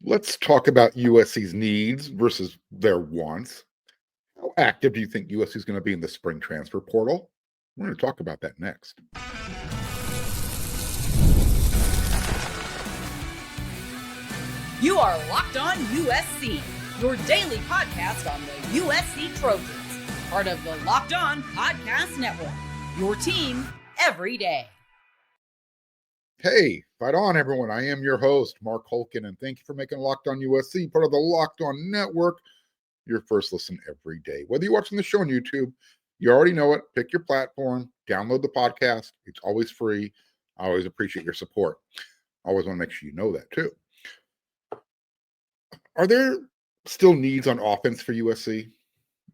Let's talk about USC's needs versus their wants. How active do you think USC is going to be in the spring transfer portal? We're going to talk about that next. You are Locked On USC, your daily podcast on the USC Trojans, part of the Locked On Podcast Network, your team every day. Hey, fight on, everyone. I am your host, Mark Holkin, and thank you for making Locked On USC part of the Locked On Network, your first listen every day. Whether you're watching the show on YouTube, you already know it. Pick your platform, download the podcast. It's always free. I always appreciate your support. I always want to make sure you know that too. Are there still needs on offense for USC?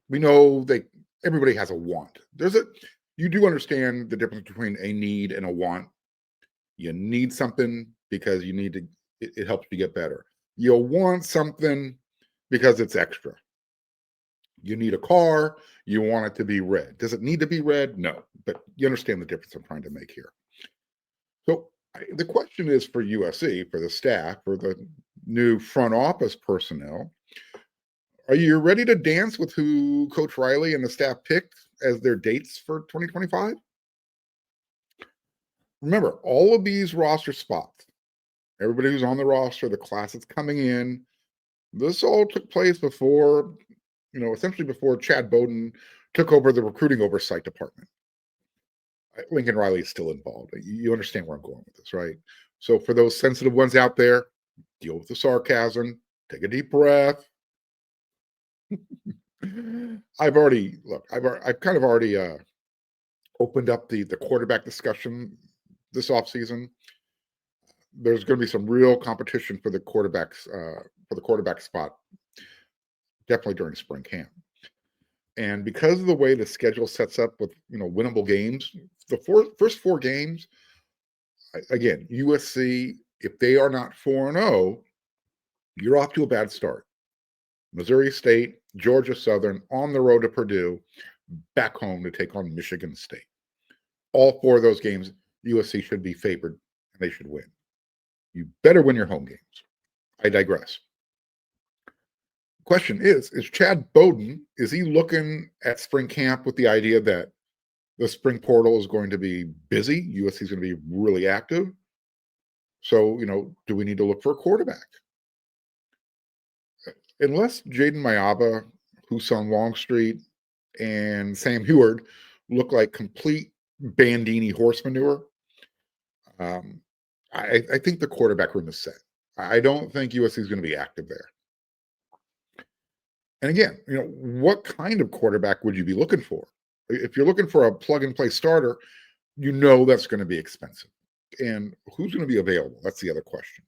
We know that everybody has a want. You do understand the difference between a need and a want. You need something because it helps you get better. You want something because it's extra. You need a car, you want it to be red. Does it need to be red? No, but you understand the difference I'm trying to make here. So the question is for USC, for the staff, for the new front office personnel, are you ready to dance with who Coach Riley and the staff picked as their dates for 2025? Remember, all of these roster spots, everybody who's on the roster, the class that's coming in, this all took place before, essentially before Chad Bowden took over the recruiting oversight department. Lincoln Riley is still involved. You understand where I'm going with this, right? So for those sensitive ones out there, deal with the sarcasm, take a deep breath. I've kind of already opened up the quarterback discussion this offseason. There's going to be some real competition for the quarterback spot, definitely during spring camp. And because of the way the schedule sets up with winnable games, the first four games, again, USC, if they are not 4-0, you're off to a bad start. Missouri State, Georgia Southern, on the road to Purdue, back home to take on Michigan State. All four of those games, USC should be favored, and they should win. You better win your home games. I digress. Question is Chad Bowden, is he looking at spring camp with the idea that the spring portal is going to be busy? USC is going to be really active. So, do we need to look for a quarterback? Unless Jaden Mayaba, Husan Longstreet, and Sam Heward look like complete Bandini horse manure, I think the quarterback room is set. I don't think USC is going to be active there. And again, what kind of quarterback would you be looking for? If you're looking for a plug-and-play starter, that's going to be expensive. And who's going to be available? That's the other question.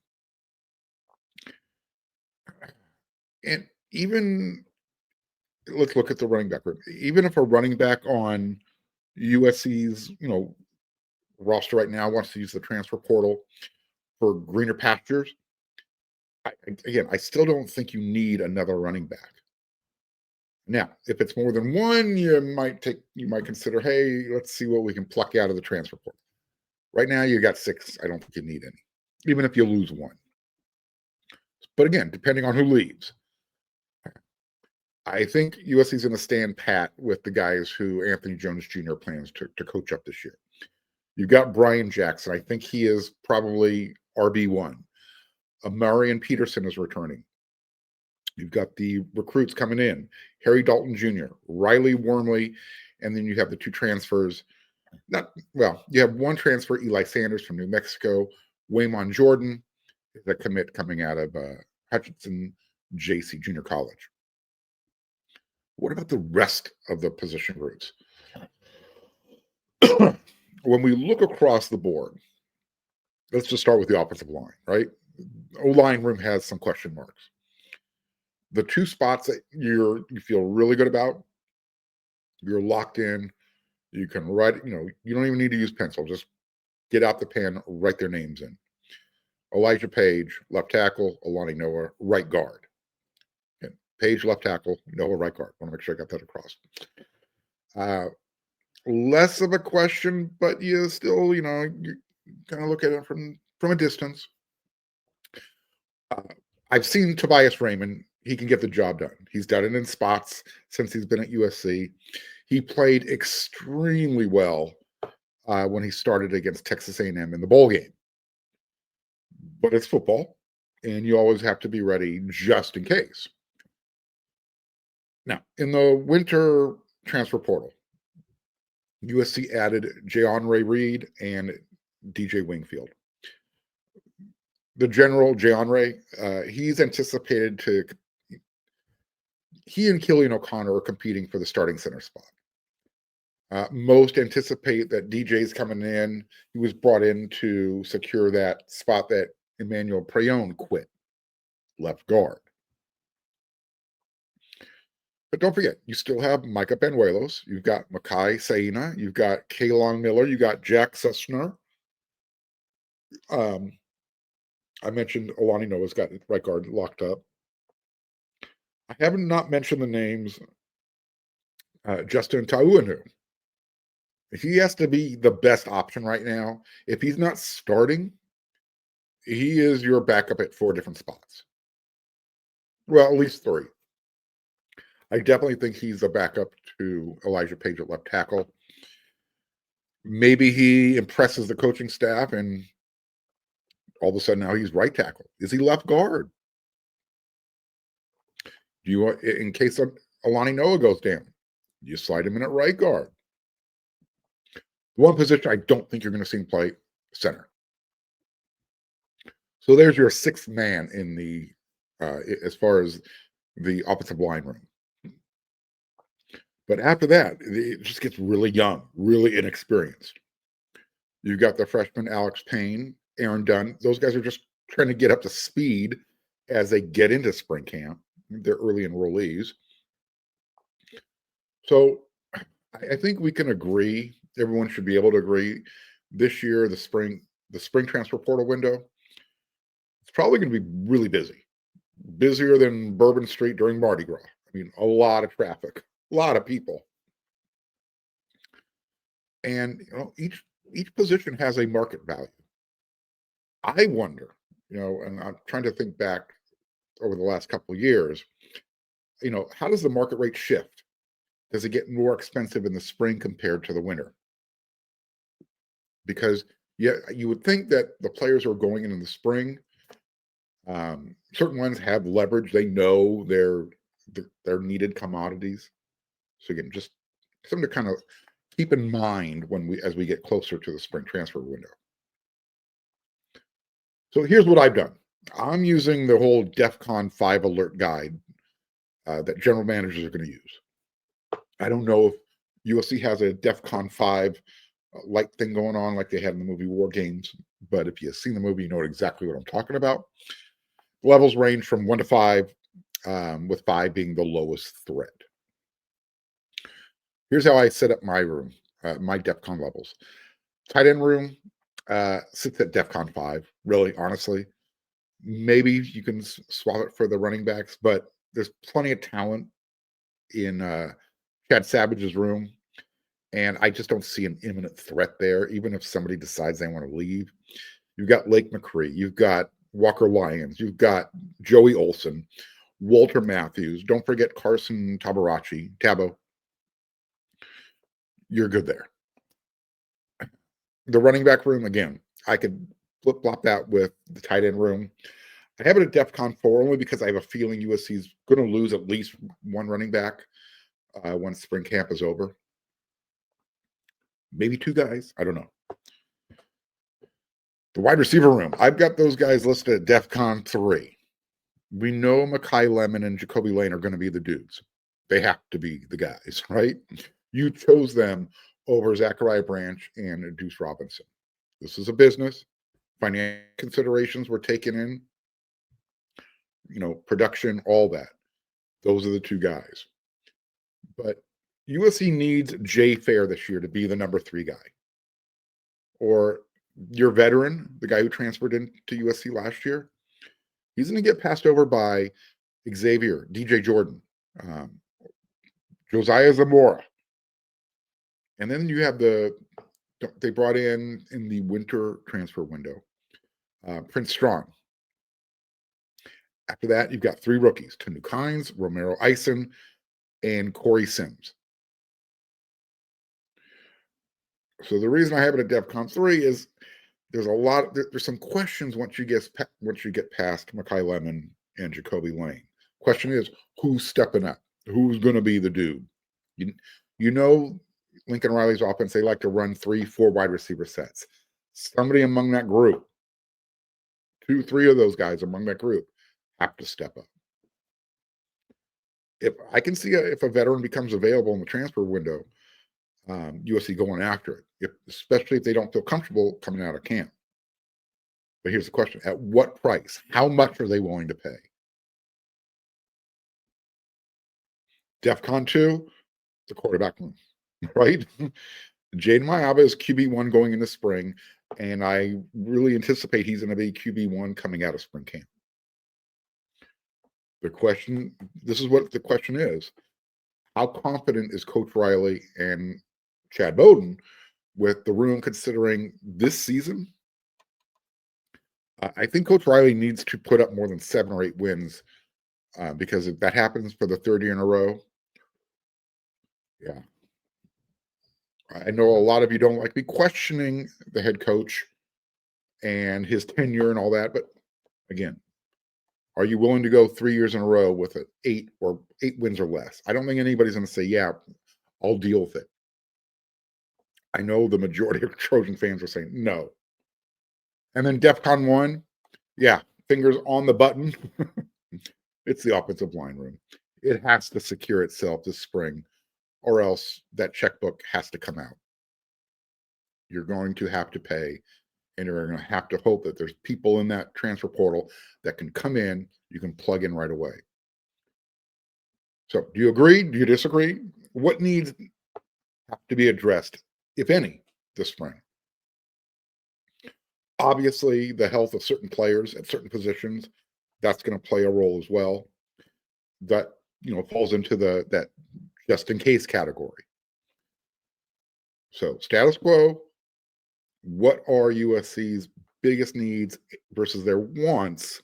And even, let's look at the running back room. Even if a running back on USC's, roster right now wants to use the transfer portal for greener pastures, I still don't think you need another running back. Now, if it's more than one, you might consider, hey, let's see what we can pluck out of the transfer portal. Right now, you got 6. I don't think you need any, even if you lose one. But again, depending on who leaves, I think USC is going to stand pat with the guys who Anthony Jones Jr. plans to coach up this year. You've got Brian Jackson. I think he is probably RB1. Marion Peterson is returning. You've got the recruits coming in, Harry Dalton Jr., Riley Wormley, and then you have the 2 transfers. You have one transfer, Eli Sanders from New Mexico. Waymon Jordan is a commit coming out of Hutchinson JC Junior College. What about the rest of the position groups? When we look across the board, let's just start with the offensive line, right? O-line room has some question marks. The 2 spots that you feel really good about, you're locked in. You can write, you don't even need to use pencil. Just get out the pen, write their names in. Elijah Page, left tackle. Alani Noah, right guard. Okay. Page, left tackle. Noah, right guard. Want to make sure I got that across. Less of a question, but you still, you kind of look at it from a distance. I've seen Tobias Raymond. He can get the job done. He's done it in spots since he's been at USC. He played extremely well when he started against Texas A&M in the bowl game. But it's football, and you always have to be ready just in case. Now, in the winter transfer portal, USC added Ray Reed and DJ Wingfield. The general, Ray, he's anticipated to. He and Killian O'Connor are competing for the starting center spot. Most anticipate that DJ's coming in. He was brought in to secure that spot that Emmanuel Preon quit, left guard. But don't forget, you still have Micah Benuelos. You've got Makai Saina. You've got Kaylon Miller. You got Jack Sussner. I mentioned Alani Noah's got right guard locked up. I haven't not mentioned the names Justin Tauanu. He has to be the best option right now. If he's not starting, he is your backup at 4 different spots. Well, at least 3. I definitely think he's a backup to Elijah Page at left tackle. Maybe he impresses the coaching staff and all of a sudden now he's right tackle. Is he left guard? Do you want, in case Alani Noah goes down, you slide him in at right guard. One position I don't think you're going to see him play, center. So there's your 6th man in the as far as the offensive line room. But after that, it just gets really young, really inexperienced. You've got the freshman Alex Payne, Aaron Dunn. Those guys are just trying to get up to speed as they get into spring camp. They're early enrollees. So I think we can agree, everyone should be able to agree, this year, the spring transfer portal window, it's probably going to be really busy. Busier than Bourbon Street during Mardi Gras. I mean, a lot of traffic, a lot of people. And each position has a market value. I wonder, and I'm trying to think back over the last couple of years, how does the market rate shift? Does it get more expensive in the spring compared to the winter? Because you would think that the players who are going in the spring, certain ones have leverage. They know they're needed commodities. So again, just something to kind of keep in mind as we get closer to the spring transfer window. So here's what I've done. I'm using the whole DEFCON 5 alert guide that general managers are going to use. I don't know if USC has a DEFCON 5 light thing going on like they had in the movie War Games, but if you've seen the movie, you know exactly what I'm talking about. Levels range from 1 to 5, with 5 being the lowest threat. Here's how I set up my room, my DEFCON levels. Tight end room sits at DEFCON 5, really, honestly. Maybe you can swap it for the running backs, but there's plenty of talent in Chad Savage's room, and I just don't see an imminent threat there, even if somebody decides they want to leave. You've got Lake McCree, you've got Walker Lyons, you've got Joey Olson, Walter Matthews. Don't forget Carson Tabo. You're good there. The running back room, again, I could flip-flop that with the tight end room. I have it at DEFCON 4 only because I have a feeling USC is going to lose at least one running back once spring camp is over. Maybe 2 guys. I don't know. The wide receiver room, I've got those guys listed at DEFCON 3. We know Makai Lemon and Jacoby Lane are going to be the dudes. They have to be the guys, right? You chose them over Zachariah Branch and Deuce Robinson. This is a business. Financial considerations were taken in. Production, all that. Those are the 2 guys. But USC needs Jay Fair this year to be the number 3 guy. Or your veteran, the guy who transferred into USC last year, he's going to get passed over by Xavier, DJ Jordan, Josiah Zamora. And then you have they brought in the winter transfer window, Prince Strong. After that, you've got 3 rookies, Tanuk Hines, Romero Eisen, and Corey Sims. So the reason I have it at DEFCON 3 is there's some questions once you get past Makai Lemon and Jacoby Lane. Question is, who's stepping up? Who's going to be the dude? You know, Lincoln Riley's offense, they like to run 3-4 wide receiver sets. Somebody among that group, 2-3 of those guys among that group have to step up. If I can see if a veteran becomes available in the transfer window, USC going after it, especially if they don't feel comfortable coming out of camp. But here's the question: at what price? How much are they willing to pay? DEFCON 2, the quarterback room, right? Jaden Mayaba is QB1 going into spring, and I really anticipate he's going to be QB1 coming out of spring camp. This is what the question is: how confident is Coach Riley and Chad Bowden with the room considering this season? I think Coach Riley needs to put up more than 7 or 8 wins because if that happens for the 3rd year in a row, yeah. I know a lot of you don't like me questioning the head coach and his tenure and all that, but again, are you willing to go 3 years in a row with 8 wins or less? I don't think anybody's going to say, yeah, I'll deal with it. I know the majority of Trojan fans are saying no. And then DEFCON 1, yeah, fingers on the button. It's the offensive line room. It has to secure itself this spring, or else that checkbook has to come out. You're going to have to pay, and you're going to have to hope that there's people in that transfer portal that can come in, you can plug in right away. So do you agree? Do you disagree? What needs have to be addressed, if any, this spring? Obviously, the health of certain players at certain positions, that's going to play a role as well. That, falls into that just in case category. So status quo, what are USC's biggest needs versus their wants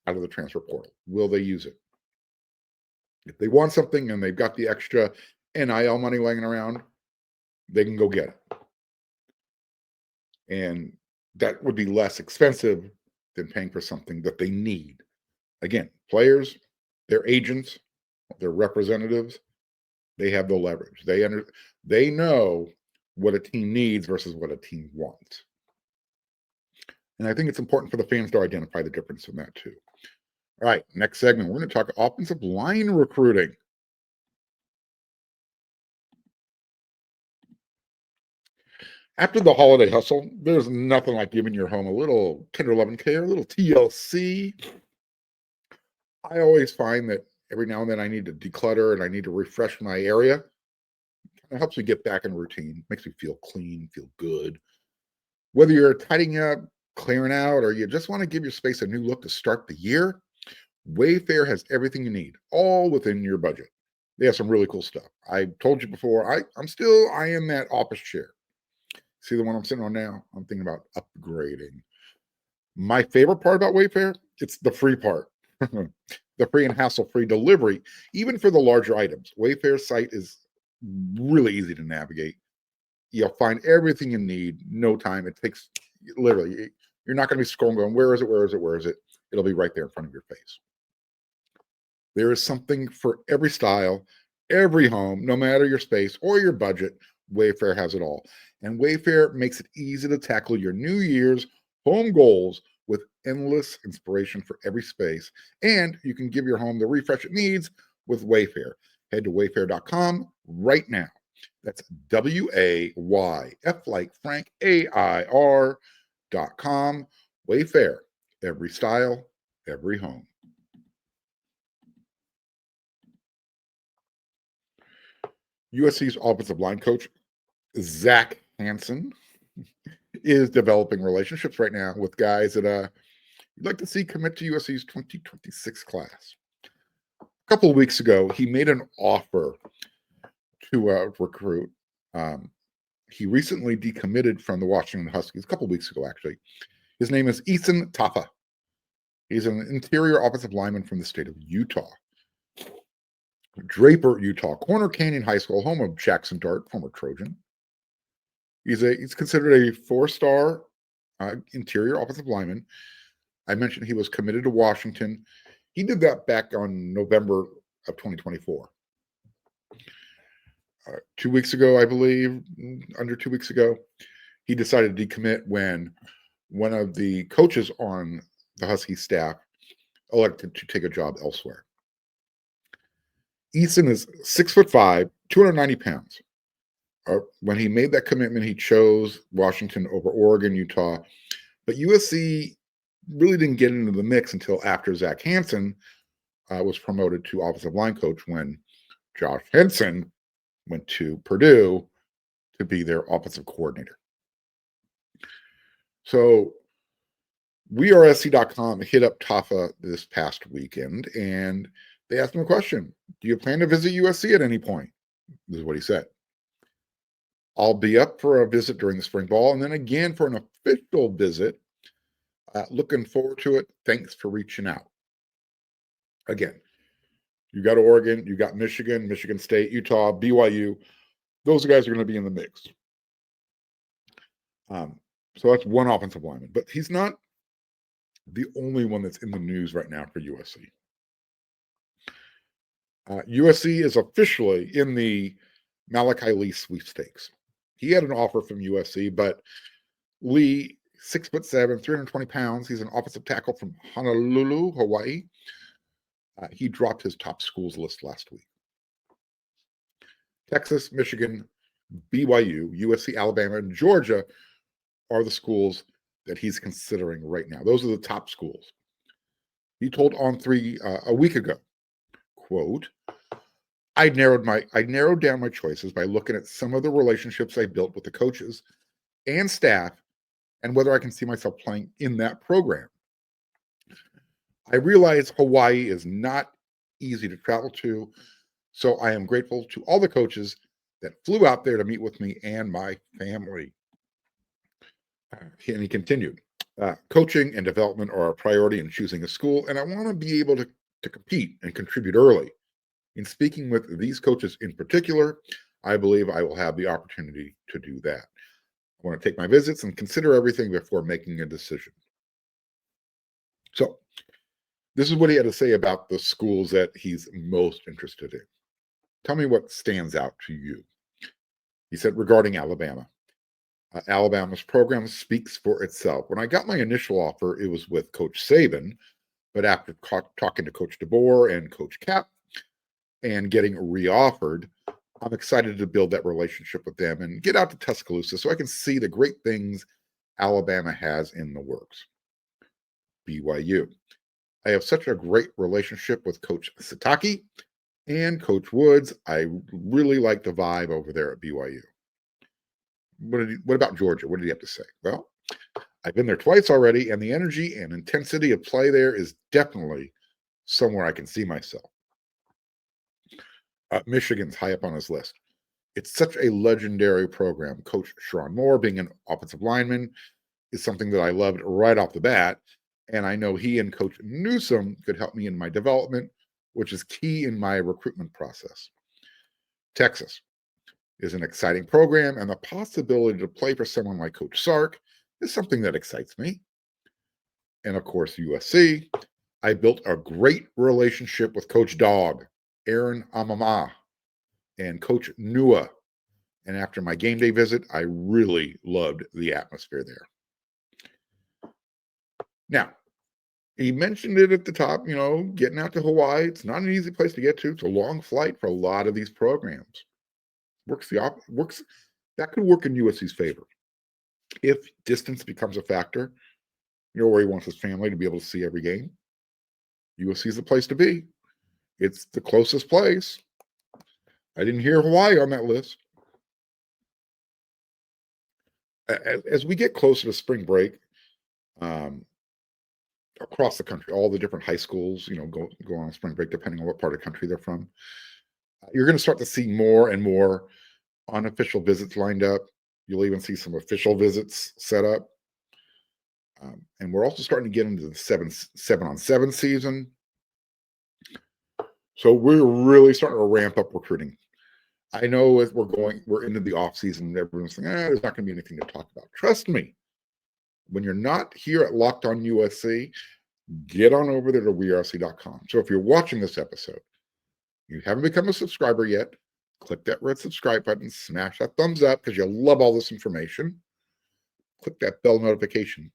out of the transfer portal? Will they use it? If they want something and they've got the extra NIL money laying around, they can go get it. And that would be less expensive than paying for something that they need. Again, players, their agents, their representatives, they have the leverage. They know what a team needs versus what a team wants. And I think it's important for the fans to identify the difference in that too. All right, next segment, we're going to talk offensive line recruiting. After the holiday hustle, there's nothing like giving your home a little tender loving care, a little TLC. I always find that every now and then I need to declutter and I need to refresh my area. It helps me get back in routine, makes me feel clean, feel good. Whether you're tidying up, clearing out, or you just want to give your space a new look to start the year, Wayfair has everything you need, all within your budget. They have some really cool stuff. I told you before, I am that office chair. See the one I'm sitting on now? I'm thinking about upgrading. My favorite part about Wayfair, it's the free part. The free and hassle-free delivery, even for the larger items. Wayfair's site is really easy to navigate. You'll find everything you need, no time. It takes, literally, you're not going to be scrolling going, where is it, where is it, where is it? It'll be right there in front of your face. There is something for every style, every home, no matter your space or your budget. Wayfair has it all. And Wayfair makes it easy to tackle your New Year's home goals with endless inspiration for every space. And you can give your home the refresh it needs with Wayfair. Head to wayfair.com right now. That's WAYF like Frank AIR.com. Wayfair, every style, every home. USC's offensive line coach, Zach Hanson, is developing relationships right now with guys that you'd like to see commit to USC's 2026 class. A couple of weeks ago, he made an offer to recruit. He recently decommitted from the Washington Huskies a couple of weeks ago, actually. His name is Eason Tafa. He's an interior offensive lineman from the state of Utah. Draper, Utah, Corner Canyon High School, home of Jackson Dart, former Trojan. He's considered a 4-star interior offensive lineman. I mentioned he was committed to Washington. He did that back on November of 2024. 2 weeks ago, I believe, under 2 weeks ago, he decided to decommit when one of the coaches on the Husky staff elected to take a job elsewhere. Easton is 6'5", 290 pounds. When he made that commitment, he chose Washington over Oregon, Utah. But USC really didn't get into the mix until after Zach Hanson was promoted to offensive line coach, when Josh Hanson went to Purdue to be their offensive coordinator. So WeAreSC.com hit up Tafa this past weekend, and they asked him a question. Do you plan to visit USC at any point? This is what he said. I'll be up for a visit during the spring ball, and then again for an official visit. Looking forward to it. Thanks for reaching out. Again, you got Oregon, you got Michigan, Michigan State, Utah, BYU. Those guys are going to be in the mix. So that's one offensive lineman. But he's not the only one that's in the news right now for USC. USC is officially in the Malachi Lee sweepstakes. He had an offer from USC, but Lee, 6'7", 320 pounds. He's an offensive tackle from Honolulu, Hawaii. He dropped his top schools list last week. Texas, Michigan, BYU, USC, Alabama, and Georgia are the schools that he's considering right now. Those are the top schools. He told On3 a week ago, quote, I narrowed down my choices by looking at some of the relationships I built with the coaches and staff and whether I can see myself playing in that program. I realize Hawaii is not easy to travel to, so I am grateful to all the coaches that flew out there to meet with me and my family. And he continued, coaching and development are a priority in choosing a school, and I want to be able to compete and contribute early. In speaking with these coaches in particular, I believe I will have the opportunity to do that. I want to take my visits and consider everything before making a decision. So this is what he had to say about the schools that he's most interested in. Tell me what stands out to you. He said regarding Alabama. Alabama's program speaks for itself. When I got my initial offer, it was with Coach Saban, but after talking to Coach DeBoer and Coach Cap and getting reoffered, I'm excited to build that relationship with them and get out to Tuscaloosa so I can see the great things Alabama has in the works. BYU. I have such a great relationship with Coach Sataki and Coach Woods. I really like the vibe over there at BYU. What about Georgia? What did he have to say? Well, I've been there twice already, and the energy and intensity of play there is definitely somewhere I can see myself. Michigan's high up on his list. It's such a legendary program. Coach Sharon Moore, being an offensive lineman, is something that I loved right off the bat, and I know he and Coach Newsom could help me in my development, which is key in my recruitment process. Texas is an exciting program, and the possibility to play for someone like Coach Sark is something that excites me. And of course, USC. I built a great relationship with Coach Dog, Aaron Amama, and Coach Nua. And after my game day visit, I really loved the atmosphere there. Now, he mentioned it at the top, getting out to Hawaii. It's not an easy place to get to. It's a long flight for a lot of these programs. That could work in USC's favor. If distance becomes a factor, where he wants his family to be able to see every game, USC is the place to be. It's the closest place. I didn't hear Hawaii on that list. As we get closer to spring break, across the country, all the different high schools, go on spring break, depending on what part of the country they're from. You're going to start to see more and more unofficial visits lined up. You'll even see some official visits set up. And we're also starting to get into the 7-on-7 season. So we're really starting to ramp up recruiting. I know as we're into the off season, everyone's saying, there's not going to be anything to talk about. Trust me, when you're not here at Locked On USC, get on over there to WeAreUSC.com. So if you're watching this episode, you haven't become a subscriber yet, click that red subscribe button, smash that thumbs up because you love all this information. Click that bell notification.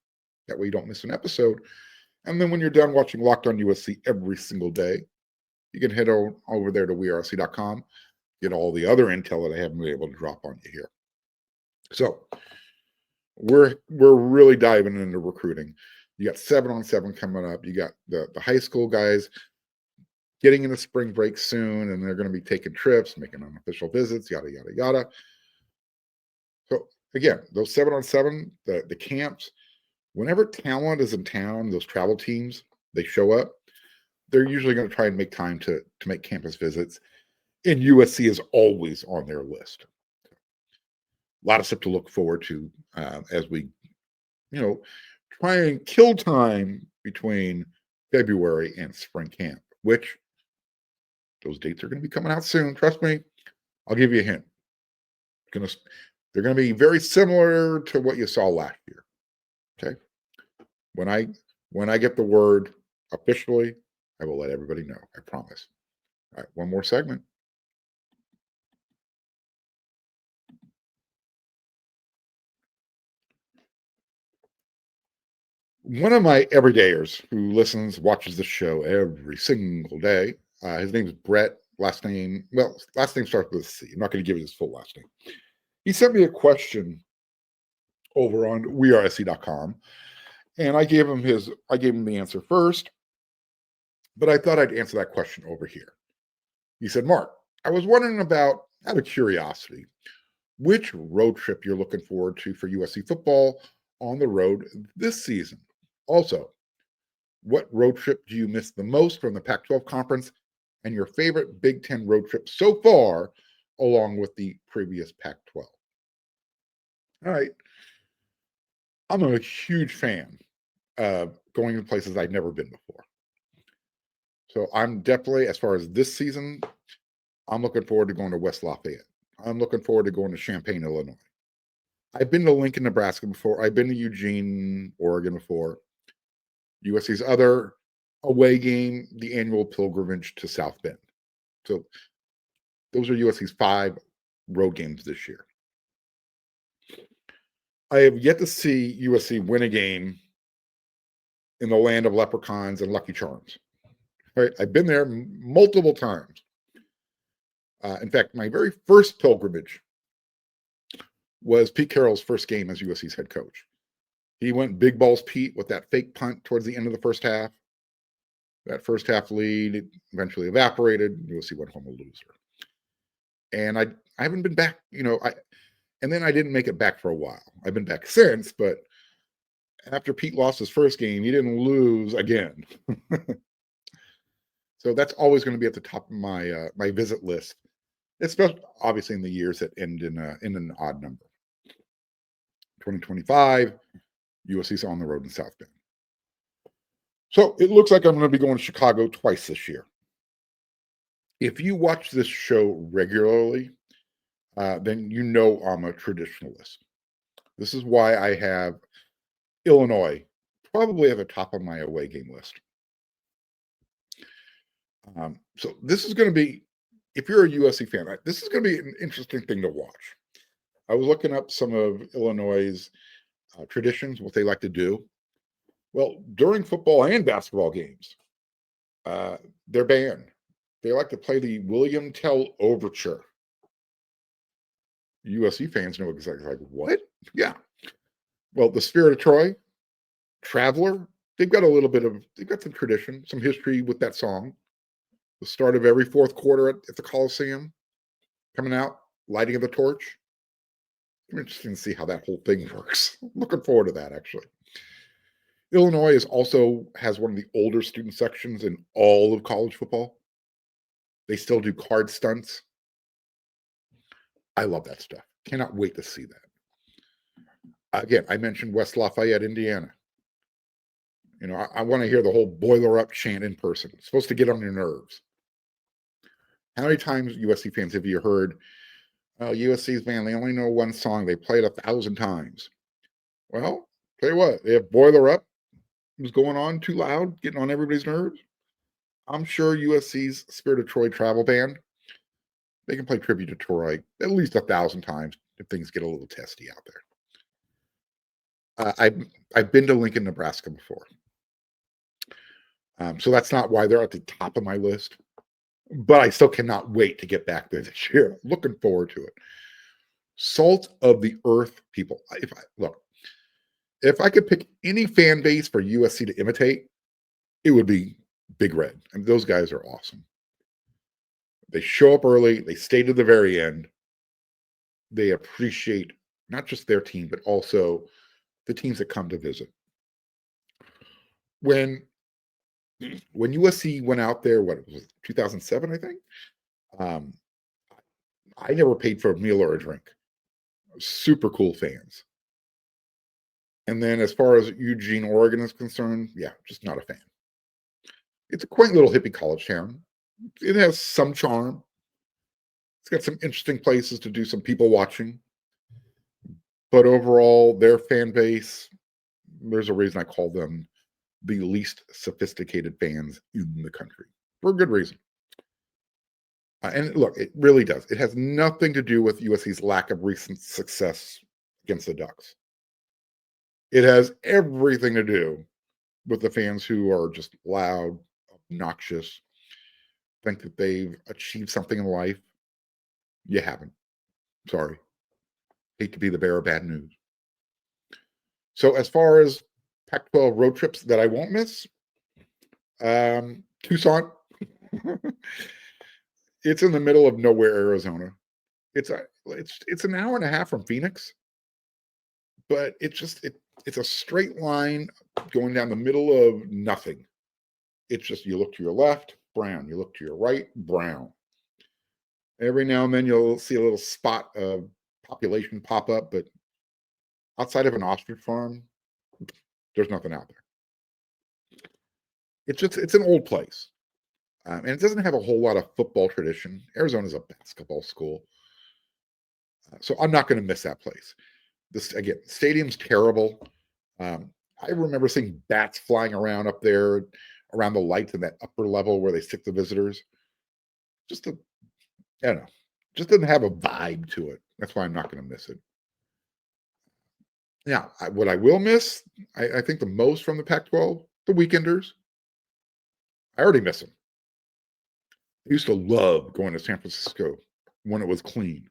That way you don't miss an episode. And then when you're done watching Locked On USC every single day, you can head over there to WeAreUSC.com, get all the other intel that I haven't been able to drop on you here. So we're really diving into recruiting. You got 7-on-7 coming up. You got the high school guys getting into spring break soon, and they're going to be taking trips, making unofficial visits, yada, yada, yada. So again, those 7-on-7, the camps, whenever talent is in town, those travel teams, they show up, they're usually going to try and make time to make campus visits. And USC is always on their list. A lot of stuff to look forward to as we, try and kill time between February and spring camp, which those dates are going to be coming out soon. Trust me, I'll give you a hint. They're going to be very similar to what you saw last year. Okay. When I get the word officially, I will let everybody know. I promise. All right, one more segment. One of my everydayers who watches the show every single day, his name is Brett. Last name starts with a C. I'm not going to give you his full last name. He sent me a question over on WeAreUSC.com, and I gave him the answer first, but I thought I'd answer that question over here. He said, Mark, I was wondering out of curiosity, which road trip you're looking forward to for USC football on the road this season. Also, what road trip do you miss the most from the Pac-12 Conference and your favorite Big Ten road trip so far, along with the previous Pac-12? All right. I'm a huge fan of going to places I've never been before. So I'm definitely, as far as this season, I'm looking forward to going to West Lafayette. I'm looking forward to going to Champaign, Illinois. I've been to Lincoln, Nebraska before. I've been to Eugene, Oregon before. USC's other away game, the annual pilgrimage to South Bend. So those are USC's 5 road games this year. I have yet to see USC win a game in the land of leprechauns and Lucky Charms. Right? I've been there multiple times. In fact, my very first pilgrimage was Pete Carroll's first game as USC's head coach. He went big balls Pete with that fake punt towards the end of the first half. That first half lead eventually evaporated. USC went home a loser. And I haven't been back, and then I didn't make it back for a while. I've been back since, but after Pete lost his first game, he didn't lose again. So that's always going to be at the top of my my visit list, especially obviously in the years that end in an odd number. 2025, USC's on the road in South Bend. So it looks like I'm going to be going to Chicago twice this year. If you watch this show regularly, then you know I'm a traditionalist. This is why I have Illinois probably at the top of my away game list. So this is going to be, if you're a USC fan, this is going to be an interesting thing to watch. I was looking up some of Illinois' traditions, what they like to do. Well, during football and basketball games, they're banned. They like to play the William Tell Overture. USC fans know exactly like, what? Yeah. Well, the Spirit of Troy, Traveler, they've got some tradition, some history with that song. The start of every fourth quarter at the Coliseum, coming out, lighting of the torch. I'm interested to see how that whole thing works. Looking forward to that, actually. Illinois also has one of the older student sections in all of college football. They still do card stunts. I love that stuff. Cannot wait to see that. Again, I mentioned West Lafayette, Indiana. You know, I want to hear the whole boiler up chant in person. It's supposed to get on your nerves. How many times, USC fans, have you heard, oh, USC's, man, they only know one song. They play it 1,000 times. Well, tell you what, if Boiler Up was going on too loud, getting on everybody's nerves, I'm sure USC's Spirit of Troy travel band, they can play tribute to Troy at least 1,000 times if things get a little testy out there. I've been to Lincoln, Nebraska before. So that's not why they're at the top of my list. But I still cannot wait to get back there this year. Looking forward to it. Salt of the earth people. If I could pick any fan base for USC to imitate, it would be Big Red. I mean, those guys are awesome. They show up early. They stay to the very end. They appreciate not just their team, but also the teams that come to visit. When USC went out there, what was it, 2007, I think? I never paid for a meal or a drink. Super cool fans. And then as far as Eugene, Oregon is concerned, yeah, just not a fan. It's a quaint little hippie college town. It has some charm. It's got some interesting places to do some people watching. But overall, their fan base, there's a reason I call them the least sophisticated fans in the country, for a good reason. And look, it really does. It has nothing to do with USC's lack of recent success against the Ducks. It has everything to do with the fans who are just loud, obnoxious, think that they've achieved something in life. You haven't. Sorry. Hate to be the bearer of bad news. So as far as Pac-12 road trips that I won't miss, Tucson. It's in the middle of nowhere, Arizona. It's an hour and a half from Phoenix, but it's a straight line going down the middle of nothing. It's just, you look to your left, brown. You look to your right, brown. Every now and then you'll see a little spot of population pop up, but outside of an ostrich farm, there's nothing out there. It's an old place. And it doesn't have a whole lot of football tradition. Arizona's a basketball school. So I'm not going to miss that place. Again, stadium's terrible. I remember seeing bats flying around up there, around the lights in that upper level where they stick the visitors. I don't know. Just doesn't have a vibe to it. That's why I'm not going to miss it. Now, what I will miss, I think the most from the Pac-12, the weekenders. I already miss them. I used to love going to San Francisco when it was clean.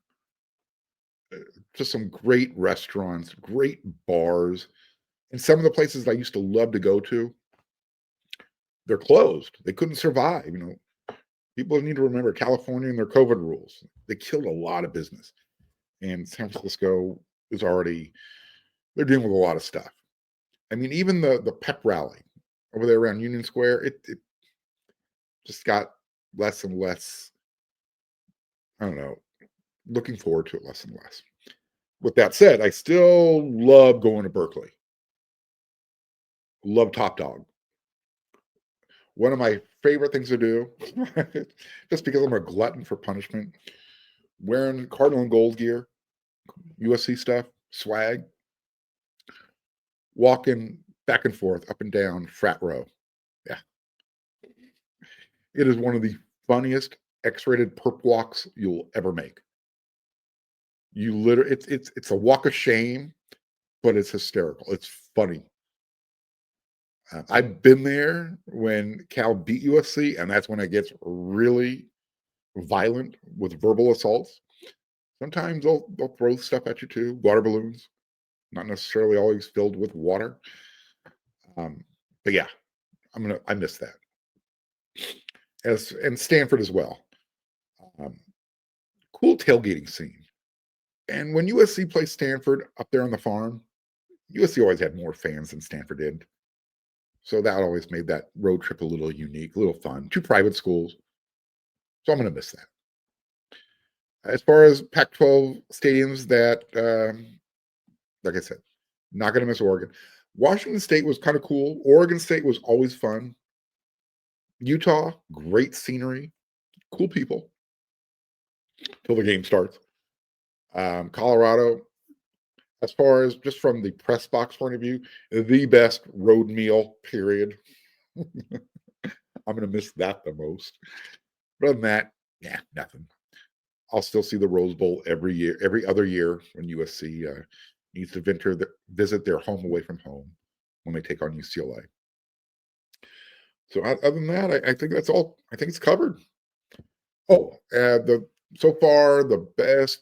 Just some great restaurants, great bars. And some of the places I used to love to go to, they're closed. They couldn't survive. You know, people need to remember California and their COVID rules. They killed a lot of business. And San Francisco is already, they're dealing with a lot of stuff. I mean, even the pep rally over there around Union Square, it just got less and less, I don't know, looking forward to it less and less. With that said, I still love going to Berkeley. Love Top Dog. One of my favorite things to do, just because I'm a glutton for punishment, wearing Cardinal and Gold gear, USC stuff, swag, walking back and forth, up and down Frat Row. Yeah. It is one of the funniest X-rated perp walks you'll ever make. You literally, it's a walk of shame, but it's hysterical. It's funny. I've been there when Cal beat USC, and that's when it gets really violent with verbal assaults. Sometimes they'll throw stuff at you too, water balloons, not necessarily always filled with water. But yeah, I miss that. And Stanford as well. Cool tailgating scene. And when USC plays Stanford up there on the farm, USC always had more fans than Stanford did. So that always made that road trip a little unique, a little fun. 2 private schools. So I'm going to miss that. As far as Pac-12 stadiums that, like I said, not going to miss Oregon. Washington State was kind of cool. Oregon State was always fun. Utah, great scenery, cool people till the game starts. Colorado, as far as just from the press box point of view, the best road meal, period. I'm going to miss that the most. But other than that, yeah, nothing. I'll still see the Rose Bowl every year, every other year when USC needs to visit their home away from home when they take on UCLA. So other than that, I think that's all. I think it's covered. Oh, so far the best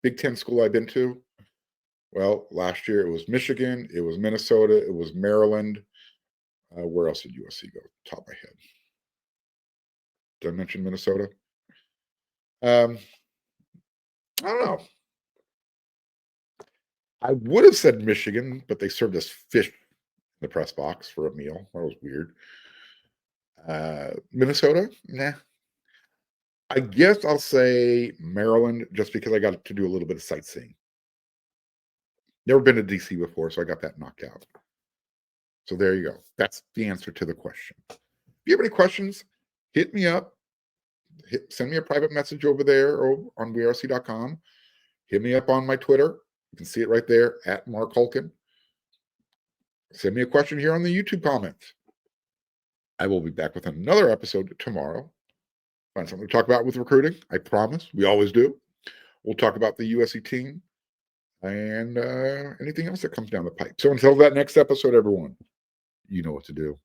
Big Ten school I've been to. Well, last year it was Michigan, it was Minnesota, it was Maryland. Where else did USC go? Top of my head. Did I mention Minnesota? I don't know. I would have said Michigan, but they served us fish in the press box for a meal. That was weird. Minnesota? Nah. I guess I'll say Maryland just because I got to do a little bit of sightseeing. Never been to DC before, so I got that knocked out. So there you go. That's the answer to the question. If you have any questions, hit me up. Send me a private message over there or on WeRC.com. Hit me up on my Twitter. You can see it right there at Mark Hulkin. Send me a question here on the YouTube comments. I will be back with another episode tomorrow. Find something to talk about with recruiting. I promise. We always do. We'll talk about the USC team and anything else that comes down the pipe. So until that next episode, everyone, you know what to do.